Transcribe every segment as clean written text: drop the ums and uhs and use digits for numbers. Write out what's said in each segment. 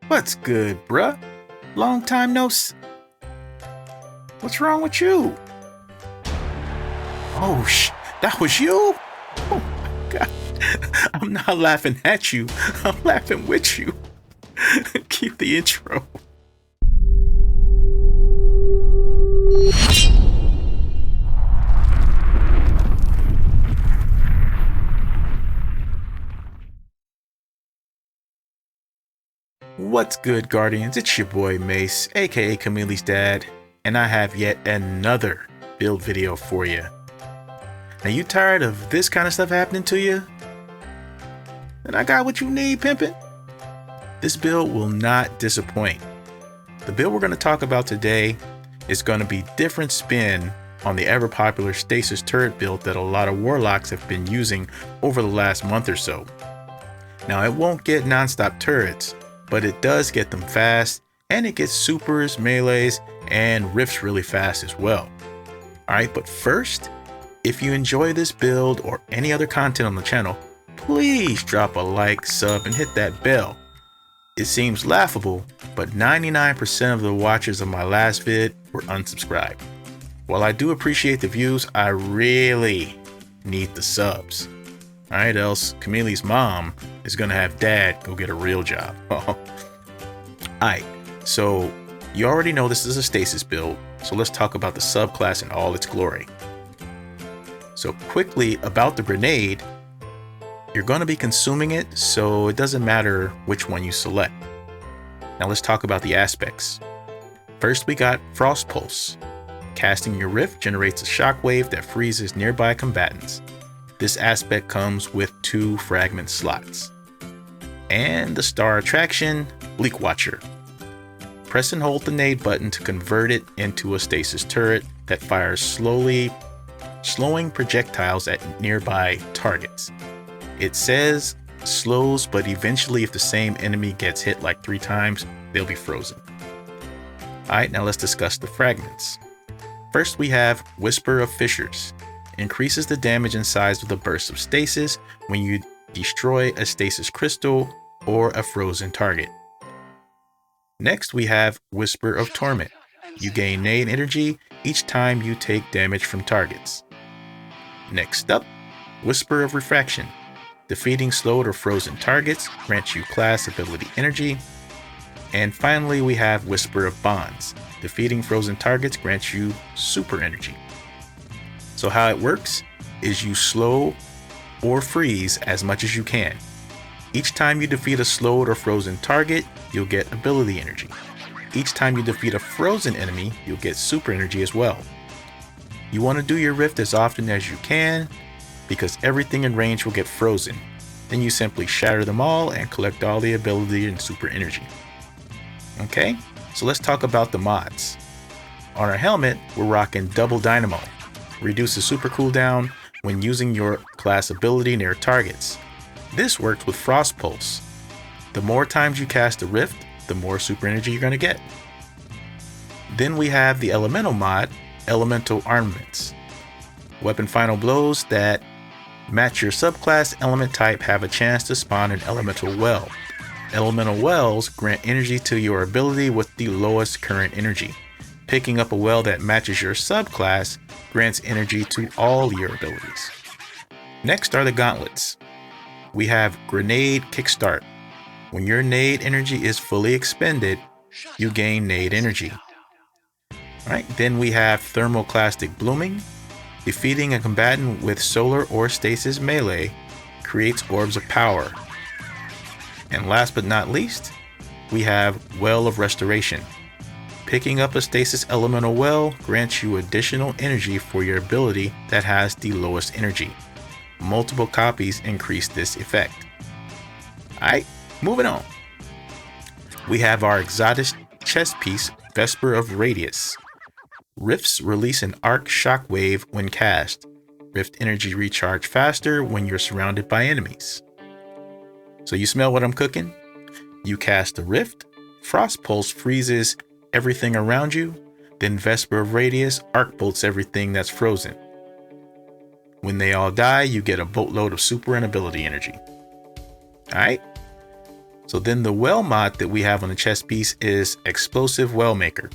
What's good, bruh? Long time no What's wrong with you? Oh, that was you? Oh my god. I'm not laughing at you. I'm laughing with you. Keep the intro. What's good, Guardians? It's your boy Mace, aka Camille's dad, and I have yet another build video for you. Now, you tired of this kind of stuff happening to you? Then I got what you need, pimpin'. This build will not disappoint. The build we're going to talk about today is going to be different spin on the ever popular Stasis turret build that a lot of warlocks have been using over the last month or so. Now, it won't get non-stop turrets, but it does get them fast, and it gets supers, melees, and rifts really fast as well. Alright, but first, if you enjoy this build or any other content on the channel, please drop a like, sub, and hit that bell. It seems laughable, but 99% of the watchers of my last vid were unsubscribed. While I do appreciate the views, I really need the subs. Alright, else Camille's mom is gonna have dad go get a real job. Alright, so you already know this is a Stasis build, so let's talk about the subclass in all its glory. So quickly about the grenade, you're going to be consuming it, so it doesn't matter which one you select. Now let's talk about the aspects. First, we got Frost Pulse. Casting your rift generates a shockwave that freezes nearby combatants. This aspect comes with 2 fragment slots. And the star attraction, Bleak Watcher. Press and hold the nade button to convert it into a stasis turret that fires slowing projectiles at nearby targets. It says slows, but eventually if the same enemy gets hit like 3 times, they'll be frozen. Alright, now let's discuss the fragments. First, we have Whisper of Fissures. Increases the damage and size of the burst of stasis when you destroy a stasis crystal or a frozen target. Next, we have Whisper of Torment. You gain nade energy each time you take damage from targets. Next up, Whisper of Refraction. Defeating slowed or frozen targets grants you class ability energy. And finally, we have Whisper of Bonds. Defeating frozen targets grants you super energy. So how it works is you slow or freeze as much as you can. Each time you defeat a slowed or frozen target, you'll get ability energy. Each time you defeat a frozen enemy, you'll get super energy as well. You want to do your rift as often as you can, because everything in range will get frozen. Then you simply shatter them all and collect all the ability and super energy. Okay, so let's talk about the mods. On our helmet, we're rocking Double Dynamo. Reduces super cooldown when using your class ability near targets. This works with Frost Pulse. The more times you cast a rift, the more super energy you're going to get. Then we have the Elemental mod, Elemental Armaments. Weapon final blows that match your subclass element type have a chance to spawn an elemental well. Elemental wells grant energy to your ability with the lowest current energy. Picking up a well that matches your subclass grants energy to all your abilities. Next are the gauntlets. We have Grenade Kickstart. When your nade energy is fully expended, you gain nade energy. Alright, then we have Thermoclastic Blooming. Defeating a combatant with solar or stasis melee creates orbs of power. And last but not least, we have Well of Restoration. Picking up a stasis elemental well grants you additional energy for your ability that has the lowest energy. Multiple copies increase this effect. Alright, moving on. We have our exotic chest piece, Vesper of Radius. Rifts release an arc shockwave when cast. Rift energy recharge faster when you're surrounded by enemies. So you smell what I'm cooking? You cast a rift, Frost Pulse freezes everything around you, then Vesper of Radius arc bolts everything that's frozen. When they all die, you get a boatload of super and ability energy. Alright? So then the well mod that we have on the chest piece is Explosive Well Maker.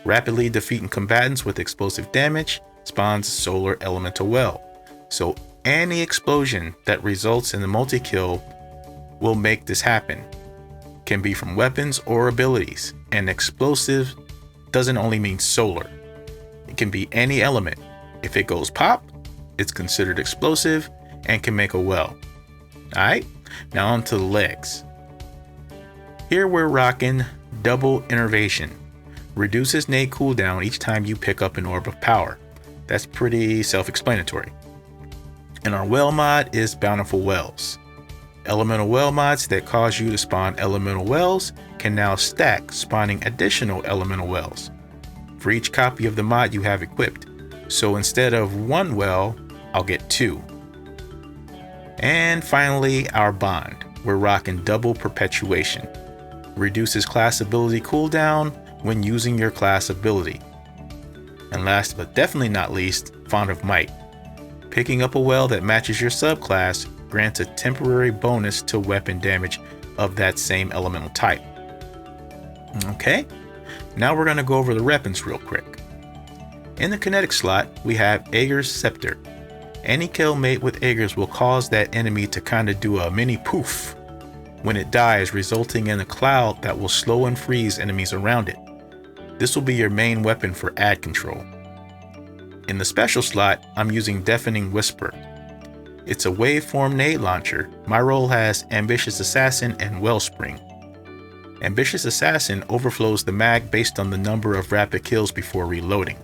Rapidly defeating combatants with explosive damage spawns Solar Elemental Well. So any explosion that results in the multi-kill will make this happen. Can be from weapons or abilities. And explosive doesn't only mean solar. It can be any element. If it goes pop, it's considered explosive and can make a well. Alright, now on to the legs. Here we're rocking Double Innervation. Reduces nade cooldown each time you pick up an orb of power. That's pretty self-explanatory. And our well mod is Bountiful Wells. Elemental well mods that cause you to spawn elemental wells can now stack, spawning additional elemental wells for each copy of the mod you have equipped. So instead of one well, I'll get two. And finally, our bond. We're rocking Double Perpetuation. Reduces class ability cooldown when using your class ability. And last but definitely not least, Font of Might. Picking up a well that matches your subclass grants a temporary bonus to weapon damage of that same elemental type. Okay, now we're going to go over the weapons real quick. In the kinetic slot, we have Aegir's Scepter. Any kill made with Aegir's will cause that enemy to kind of do a mini poof when it dies, resulting in a cloud that will slow and freeze enemies around it. This will be your main weapon for ad control. In the special slot, I'm using Deafening Whisper. It's a waveform nade launcher. My role has Ambitious Assassin and Wellspring. Ambitious Assassin overflows the mag based on the number of rapid kills before reloading.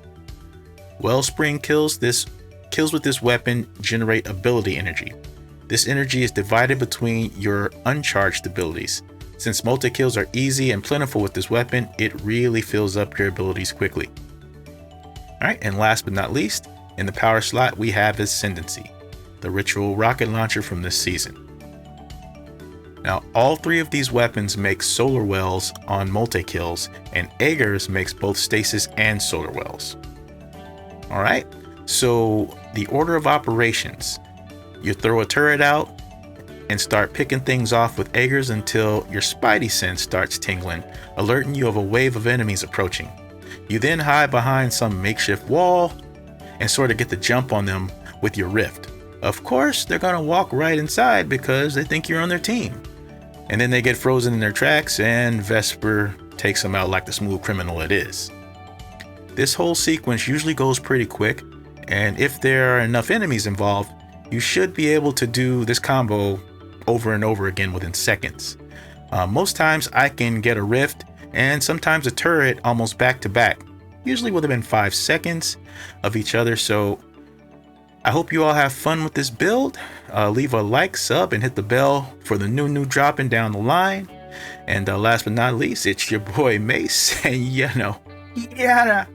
Wellspring kills with this weapon generate ability energy. This energy is divided between your uncharged abilities. Since multi-kills are easy and plentiful with this weapon, it really fills up your abilities quickly. Alright, and last but not least, in the power slot we have Ascendancy, the ritual rocket launcher from this season. Now, all three of these weapons make solar wells on multi-kills, and Aegir's makes both stasis and solar wells. Alright, so the order of operations. You throw a turret out and start picking things off with Aegir's until your spidey sense starts tingling, alerting you of a wave of enemies approaching. You then hide behind some makeshift wall and sort of get the jump on them with your rift. Of course, they're going to walk right inside because they think you're on their team. And then they get frozen in their tracks and Vesper takes them out like the smooth criminal it is. This whole sequence usually goes pretty quick, and if there are enough enemies involved, you should be able to do this combo over and over again within seconds. Most times I can get a rift and sometimes a turret almost back to back, usually within 5 seconds of each other. So I hope you all have fun with this build. Leave a like, sub, and hit the bell for the new dropping down the line. And last but not least, it's your boy Mace, and you know, yada.